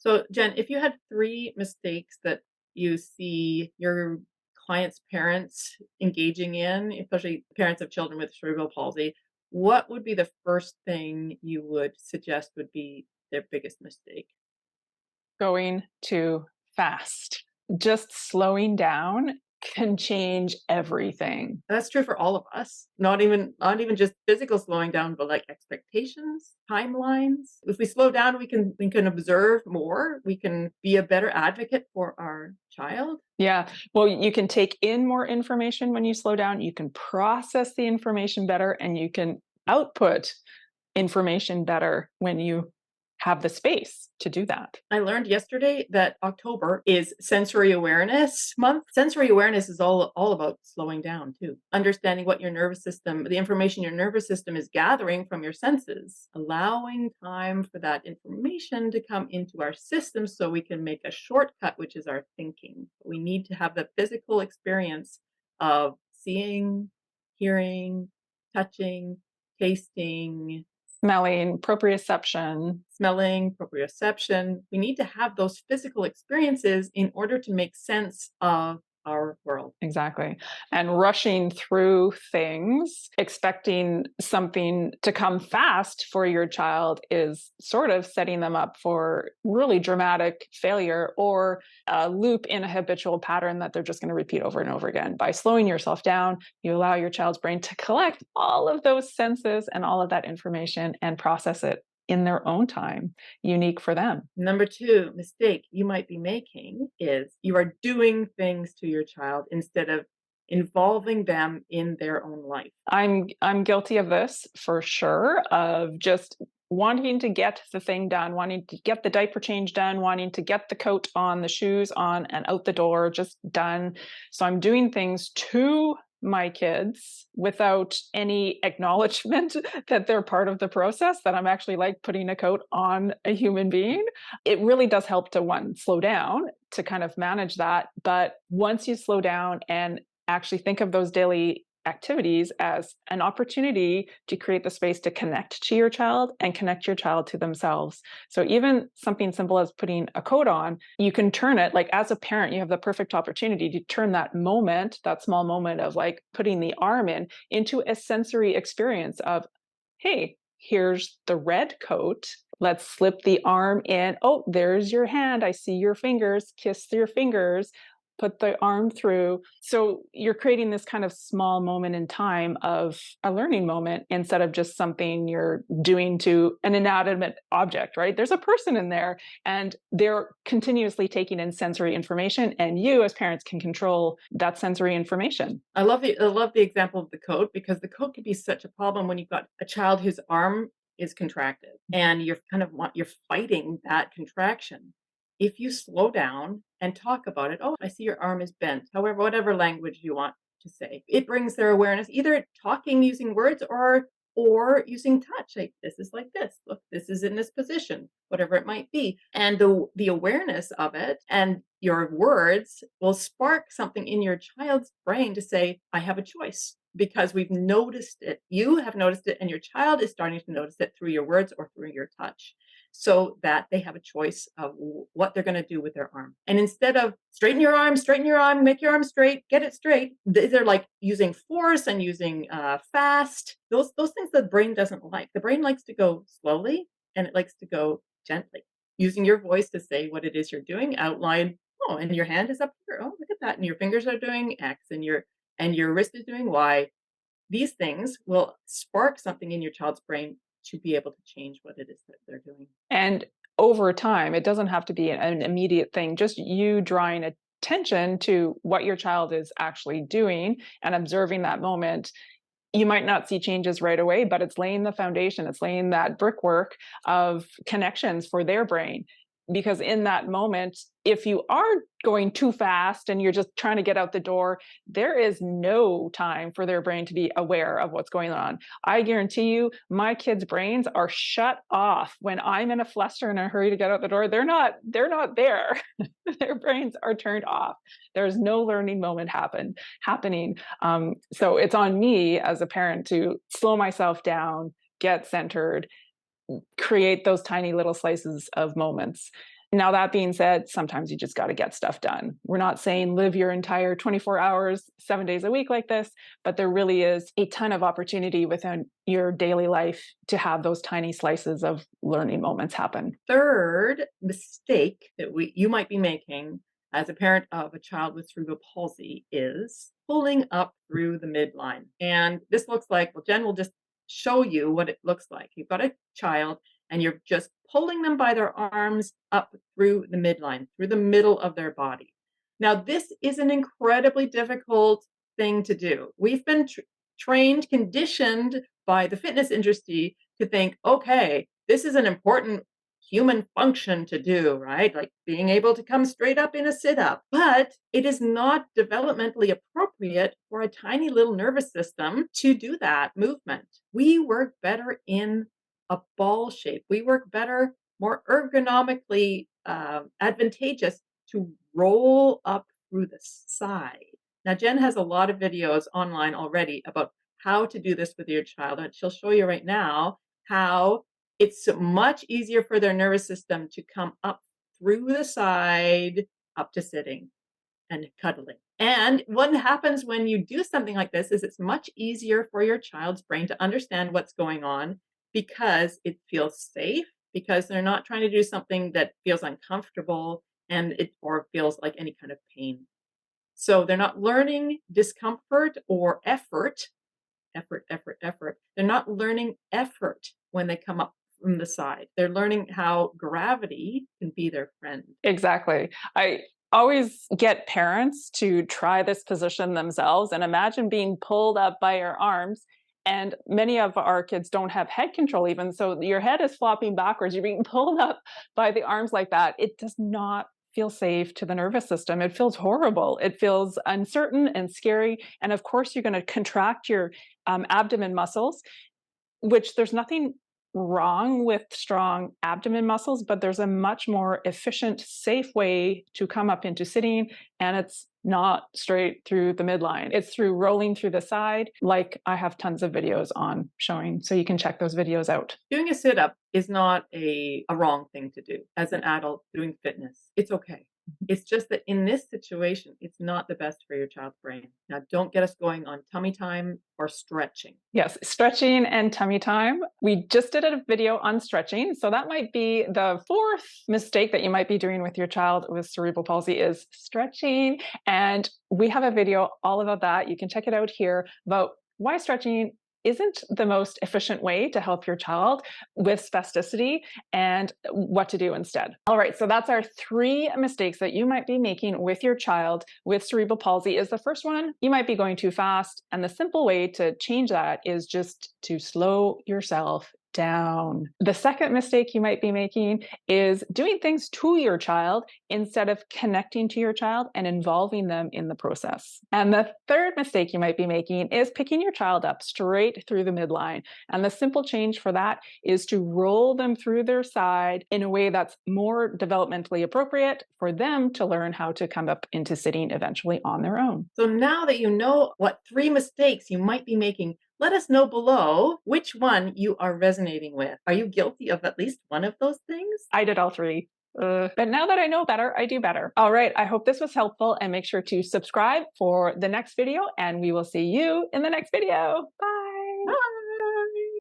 So, Jen, if you had three mistakes that you see your clients' parents engaging in, especially parents of children with cerebral palsy, what would be the first thing you would suggest would be their biggest mistake? Going too fast. Just slowing down can change everything. That's true for all of us. Not even just physical slowing down, but like expectations, timelines. If we slow down, we can observe more. We can be a better advocate for our child. Yeah. Well, you can take in more information when you slow down. You can process the information better and you can output information better when you have the space to do that. I learned yesterday that October is sensory awareness month. Sensory awareness is all about slowing down too. Understanding what your nervous system, the information your nervous system is gathering from your senses, allowing time for that information to come into our system so we can make a shortcut, which is our thinking. We need to have the physical experience of seeing, hearing, touching, tasting, Smelling, proprioception. smelling, proprioception. We need to have those physical experiences in order to make sense of our world. Exactly. And rushing through things, expecting something to come fast for your child is sort of setting them up for really dramatic failure or a loop in a habitual pattern that they're just going to repeat over and over again. By slowing yourself down, you allow your child's brain to collect all of those senses and all of that information and process it in their own time, unique for them. Number two mistake you might be making is you are doing things to your child instead of involving them in their own life. I'm guilty of this for sure, of just wanting to get the thing done, wanting to get the diaper change done, wanting to get the coat on, the shoes on, and out the door, just done. So I'm doing things to my kids without any acknowledgement that they're part of the process, that I'm actually like putting a coat on a human being. It really does help to one, slow down to kind of manage that. But once you slow down and actually think of those daily activities as an opportunity to create the space to connect to your child and connect your child to themselves. So even something simple as putting a coat on, you can turn it, like as a parent, you have the perfect opportunity to turn that moment, that small moment of like putting the arm in, into a sensory experience of, hey, here's the red coat. Let's slip the arm in. Oh, there's your hand. I see your fingers. Kiss your fingers. Put the arm through. So you're creating this kind of small moment in time of a learning moment instead of just something you're doing to an inanimate object, right? There's a person in there and they're continuously taking in sensory information, and you as parents can control that sensory information. I love the example of the coat because the coat can be such a problem when you've got a child whose arm is contracted and you're fighting that contraction. If you slow down and talk about it, oh, I see your arm is bent, however, whatever language you want to say, it brings their awareness, either talking using words or using touch. Like this is like this. Look, this is in this position, whatever it might be. And the awareness of it and your words will spark something in your child's brain to say, I have a choice because we've noticed it. You have noticed it, and your child is starting to notice it through your words or through your touch, so that they have a choice of what they're going to do with their arm. And instead of straighten your arm, make your arm straight, get it straight, they're like using force and using fast. Those things the brain doesn't like. The brain likes to go slowly and it likes to go gently. Using your voice to say what it is you're doing, outline. Oh, and your hand is up here. Oh, look at that. And your fingers are doing X, and your wrist is doing Y. These things will spark something in your child's brain to be able to change what it is that they're doing. And over time, it doesn't have to be an immediate thing, just you drawing attention to what your child is actually doing and observing that moment. You might not see changes right away, but it's laying the foundation. It's laying that brickwork of connections for their brain. Because in that moment, if you are going too fast and you're just trying to get out the door, there is no time for their brain to be aware of what's going on. I guarantee you, my kids' brains are shut off when I'm in a fluster and a hurry to get out the door. They're not there. Their brains are turned off. There's no learning moment happening. So it's on me as a parent to slow myself down, get centered, create those tiny little slices of moments. Now, that being said, sometimes you just got to get stuff done. We're not saying live your entire 24 hours, 7 days a week like this, but there really is a ton of opportunity within your daily life to have those tiny slices of learning moments happen. Third mistake that you might be making as a parent of a child with cerebral palsy is pulling up through the midline. And this looks like, well, Jen will just show you what it looks like. You've got a child and you're just pulling them by their arms up through the midline, through the middle of their body. Now, this is an incredibly difficult thing to do. We've been trained, conditioned by the fitness industry to think, okay, this is an important human function to do, right? Like being able to come straight up in a sit up. But it is not developmentally appropriate for a tiny little nervous system to do that movement. We work better in a ball shape. We work better, more ergonomically advantageous to roll up through the side. Now, Jen has a lot of videos online already about how to do this with your child, and she'll show you right now how it's much easier for their nervous system to come up through the side, up to sitting and cuddling. And what happens when you do something like this is it's much easier for your child's brain to understand what's going on because it feels safe, because they're not trying to do something that feels uncomfortable and it or feels like any kind of pain. So they're not learning discomfort or effort. They're not learning effort when they come up from the side. They're learning how gravity can be their friend. Exactly. I always get parents to try this position themselves and imagine being pulled up by your arms. And many of our kids don't have head control, even. So your head is flopping backwards. You're being pulled up by the arms like that. It does not feel safe to the nervous system. It feels horrible. It feels uncertain and scary. And of course, you're going to contract your abdomen muscles, which there's nothing wrong with strong abdomen muscles, but there's a much more efficient, safe way to come up into sitting, and it's not straight through the midline. It's through rolling through the side, like I have tons of videos on showing, so you can check those videos out. Doing a sit up is not a wrong thing to do as an adult doing fitness. It's okay. It's just that in this situation, it's not the best for your child's brain. Now, don't get us going on tummy time or stretching. Yes, stretching and tummy time. We just did a video on stretching. So that might be the fourth mistake that you might be doing with your child with cerebral palsy is stretching. And we have a video all about that. You can check it out here about why stretching isn't the most efficient way to help your child with spasticity and what to do instead. All right, so that's our 3 mistakes that you might be making with your child with cerebral palsy. Is the first one, you might be going too fast. And the simple way to change that is just to slow yourself down. The second mistake you might be making is doing things to your child instead of connecting to your child and involving them in the process. And the third mistake you might be making is picking your child up straight through the midline. And the simple change for that is to roll them through their side in a way that's more developmentally appropriate for them to learn how to come up into sitting eventually on their own. So now that you know what 3 mistakes you might be making, let us know below which one you are resonating with. Are you guilty of at least one of those things? I did all 3. But now that I know better, I do better. All right, I hope this was helpful, and make sure to subscribe for the next video, and we will see you in the next video. Bye. Bye.